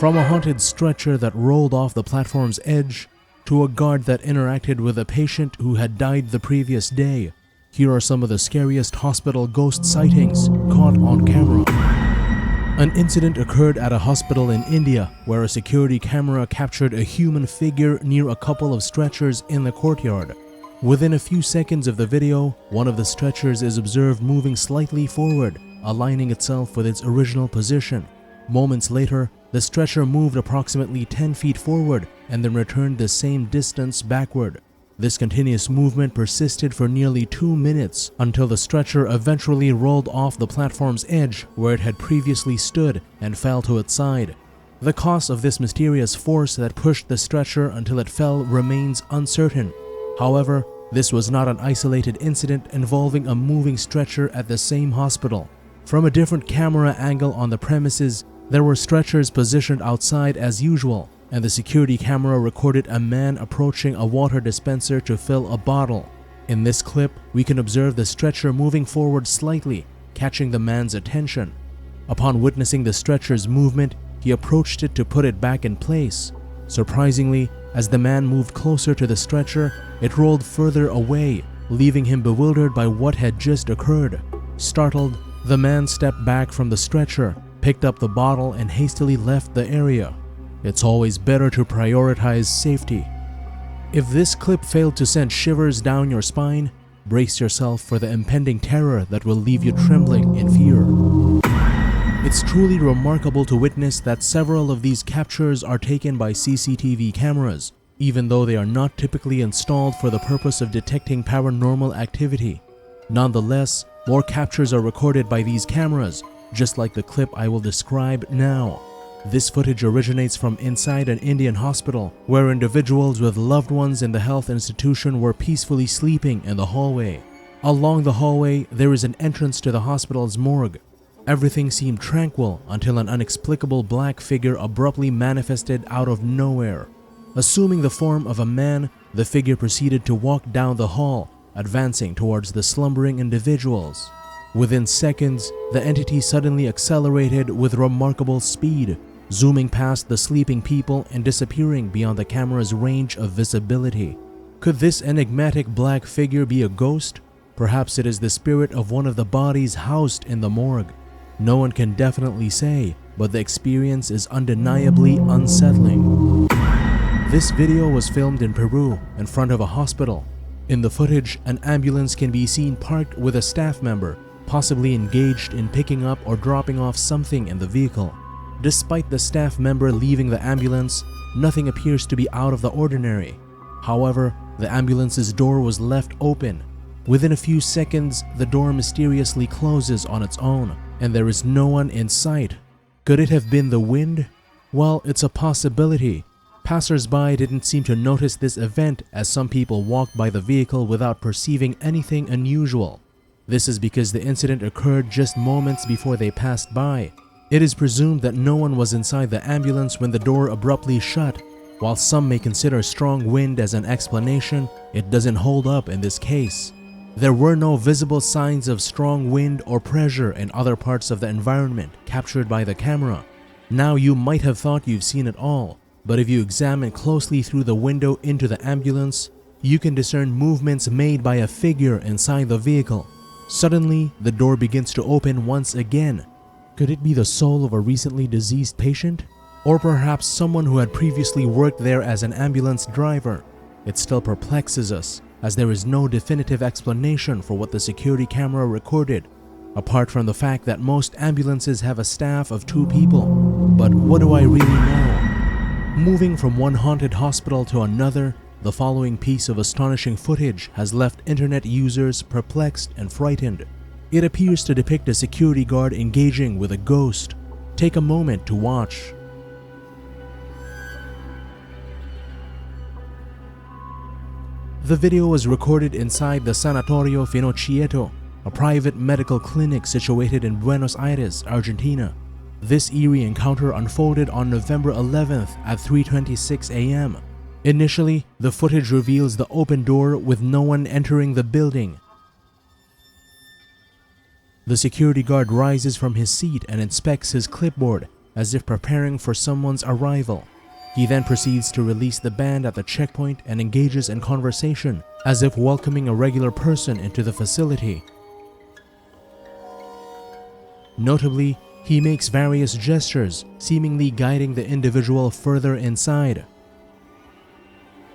From a haunted stretcher that rolled off the platform's edge to a guard that interacted with a patient who had died the previous day, here are some of the scariest hospital ghost sightings caught on camera. An incident occurred at a hospital in India where a security camera captured a human figure near a couple of stretchers in the courtyard. Within a few seconds of the video, one of the stretchers is observed moving slightly forward, aligning itself with its original position. Moments later, the stretcher moved approximately 10 feet forward and then returned the same distance backward. This continuous movement persisted for nearly 2 minutes until the stretcher eventually rolled off the platform's edge where it had previously stood and fell to its side. The cause of this mysterious force that pushed the stretcher until it fell remains uncertain. However, this was not an isolated incident involving a moving stretcher at the same hospital. From a different camera angle on the premises, there were stretchers positioned outside as usual, and the security camera recorded a man approaching a water dispenser to fill a bottle. In this clip, we can observe the stretcher moving forward slightly, catching the man's attention. Upon witnessing the stretcher's movement, he approached it to put it back in place. Surprisingly, as the man moved closer to the stretcher, it rolled further away, leaving him bewildered by what had just occurred. Startled, the man stepped back from the stretcher, picked up the bottle, and hastily left the area. It's always better to prioritize safety. If this clip failed to send shivers down your spine, brace yourself for the impending terror that will leave you trembling in fear. It's truly remarkable to witness that several of these captures are taken by CCTV cameras, even though they are not typically installed for the purpose of detecting paranormal activity. Nonetheless, more captures are recorded by these cameras, just like the clip I will describe now. This footage originates from inside an Indian hospital, where individuals with loved ones in the health institution were peacefully sleeping in the hallway. Along the hallway, there is an entrance to the hospital's morgue. Everything seemed tranquil until an inexplicable black figure abruptly manifested out of nowhere. Assuming the form of a man, the figure proceeded to walk down the hall, advancing towards the slumbering individuals. Within seconds, the entity suddenly accelerated with remarkable speed, zooming past the sleeping people and disappearing beyond the camera's range of visibility. Could this enigmatic black figure be a ghost? Perhaps it is the spirit of one of the bodies housed in the morgue. No one can definitely say, but the experience is undeniably unsettling. This video was filmed in Peru in front of a hospital. In the footage, an ambulance can be seen parked with a staff member, possibly engaged in picking up or dropping off something in the vehicle. Despite the staff member leaving the ambulance, nothing appears to be out of the ordinary. However, the ambulance's door was left open. Within a few seconds, the door mysteriously closes on its own, and there is no one in sight. Could it have been the wind? Well, it's a possibility. Passers-by didn't seem to notice this event, as some people walked by the vehicle without perceiving anything unusual. This is because the incident occurred just moments before they passed by. It is presumed that no one was inside the ambulance when the door abruptly shut. While some may consider strong wind as an explanation, it doesn't hold up in this case. There were no visible signs of strong wind or pressure in other parts of the environment captured by the camera. Now, you might have thought you've seen it all, but if you examine closely through the window into the ambulance, you can discern movements made by a figure inside the vehicle. Suddenly, the door begins to open once again. Could it be the soul of a recently deceased patient? Or perhaps someone who had previously worked there as an ambulance driver? It still perplexes us, as there is no definitive explanation for what the security camera recorded, apart from the fact that most ambulances have a staff of 2 people. But what do I really know? Moving from one haunted hospital to another, the following piece of astonishing footage has left internet users perplexed and frightened. It appears to depict a security guard engaging with a ghost. Take a moment to watch. The video was recorded inside the Sanatorio Finocchieto, a private medical clinic situated in Buenos Aires, Argentina. This eerie encounter unfolded on November 11th at 3:26 a.m. Initially, the footage reveals the open door with no one entering the building. The security guard rises from his seat and inspects his clipboard, as if preparing for someone's arrival. He then proceeds to release the band at the checkpoint and engages in conversation, as if welcoming a regular person into the facility. Notably, he makes various gestures, seemingly guiding the individual further inside.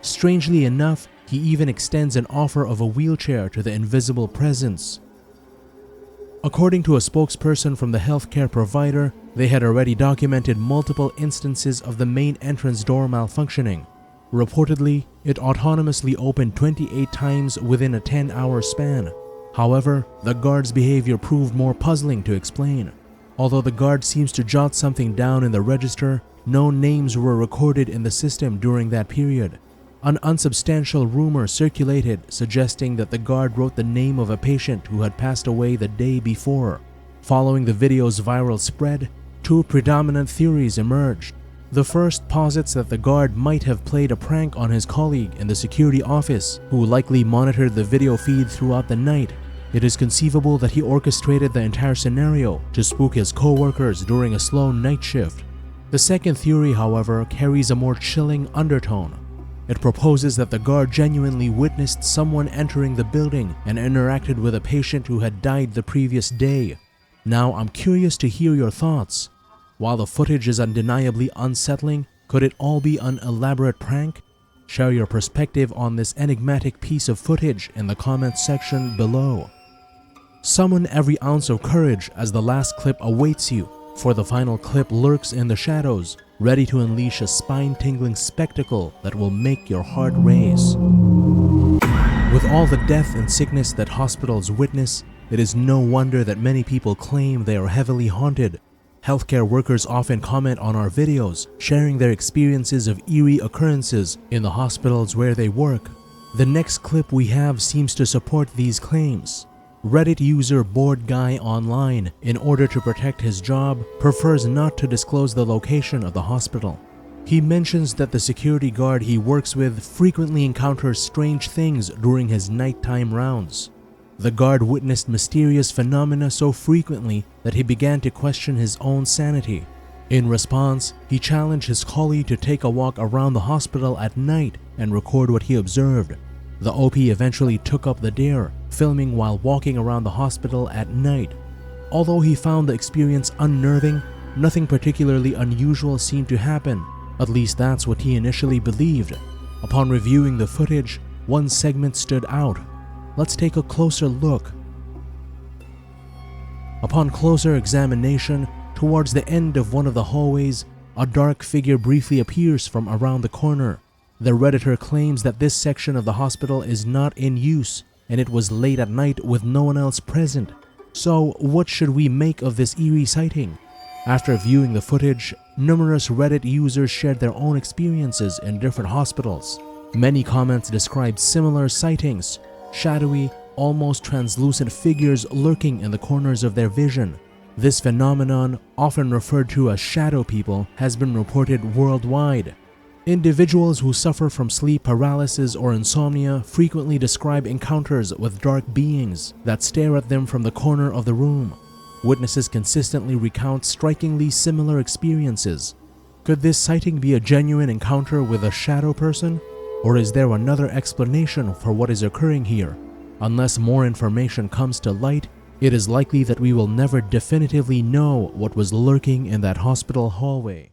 Strangely enough, he even extends an offer of a wheelchair to the invisible presence. According to a spokesperson from the healthcare provider, they had already documented multiple instances of the main entrance door malfunctioning. Reportedly, it autonomously opened 28 times within a 10-hour span. However, the guard's behavior proved more puzzling to explain. Although the guard seems to jot something down in the register, no names were recorded in the system during that period. An unsubstantial rumor circulated suggesting that the guard wrote the name of a patient who had passed away the day before. Following the video's viral spread, two predominant theories emerged. The first posits that the guard might have played a prank on his colleague in the security office, who likely monitored the video feed throughout the night. It is conceivable that he orchestrated the entire scenario to spook his co-workers during a slow night shift. The second theory, however, carries a more chilling undertone. It proposes that the guard genuinely witnessed someone entering the building and interacted with a patient who had died the previous day. Now, I'm curious to hear your thoughts. While the footage is undeniably unsettling, could it all be an elaborate prank? Share your perspective on this enigmatic piece of footage in the comments section below. Summon every ounce of courage as the last clip awaits you, for the final clip lurks in the shadows, ready to unleash a spine-tingling spectacle that will make your heart race. With all the death and sickness that hospitals witness, it is no wonder that many people claim they are heavily haunted. Healthcare workers often comment on our videos, sharing their experiences of eerie occurrences in the hospitals where they work. The next clip we have seems to support these claims. Reddit user Bored Guy Online, in order to protect his job, prefers not to disclose the location of the hospital. He mentions that the security guard he works with frequently encounters strange things during his nighttime rounds. The guard witnessed mysterious phenomena so frequently that he began to question his own sanity. In response, he challenged his colleague to take a walk around the hospital at night and record what he observed. The OP eventually took up the dare, filming while walking around the hospital at night. Although he found the experience unnerving, nothing particularly unusual seemed to happen. At least that's what he initially believed. Upon reviewing the footage, one segment stood out. Let's take a closer look. Upon closer examination, towards the end of one of the hallways, a dark figure briefly appears from around the corner. The Redditor claims that this section of the hospital is not in use, and it was late at night with no one else present. So, what should we make of this eerie sighting? After viewing the footage, numerous Reddit users shared their own experiences in different hospitals. Many comments described similar sightings, shadowy, almost translucent figures lurking in the corners of their vision. This phenomenon, often referred to as shadow people, has been reported worldwide. Individuals who suffer from sleep paralysis or insomnia frequently describe encounters with dark beings that stare at them from the corner of the room. Witnesses consistently recount strikingly similar experiences. Could this sighting be a genuine encounter with a shadow person? Or is there another explanation for what is occurring here? Unless more information comes to light, it is likely that we will never definitively know what was lurking in that hospital hallway.